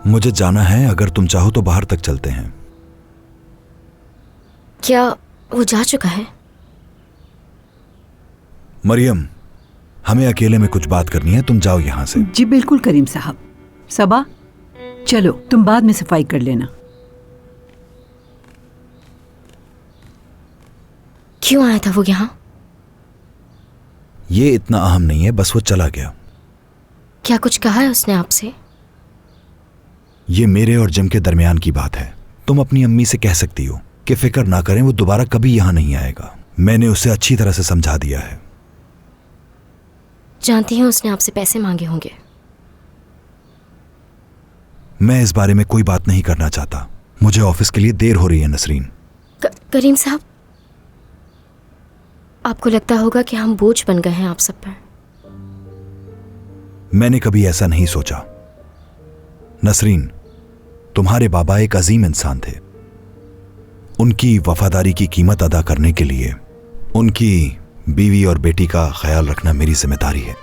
मुझे जाना है, अगर तुम चाहो तो बाहर तक चलते हैं। क्या वो जा चुका है? मरियम, हमें अकेले में कुछ बात करनी है, तुम जाओ यहां से। जी बिल्कुल करीम साहब। सबा, चलो तुम बाद में सफाई कर लेना। क्यों आया था वो यहाँ? ये इतना अहम नहीं है, बस वो चला गया। क्या कुछ कहा है उसने आपसे? ये मेरे और जिम के दरमियान की बात है। तुम अपनी अम्मी से कह सकती हो कि फिक्र ना करें, वो दोबारा कभी यहां नहीं आएगा। मैंने उसे अच्छी तरह से समझा दिया है। जानती हूँ उसने आपसे पैसे मांगे होंगे। मैं इस बारे में कोई बात नहीं करना चाहता। मुझे ऑफिस के लिए देर हो रही है नसरीन। करीम साहब, आपको लगता होगा कि हम बोझ बन गए हैं आप सब पर। मैंने कभी ऐसा नहीं सोचा नसरीन। तुम्हारे बाबा एक अजीम इंसान थे। उनकी वफादारी की कीमत अदा करने के लिए उनकी बीवी और बेटी का ख्याल रखना मेरी जिम्मेदारी है।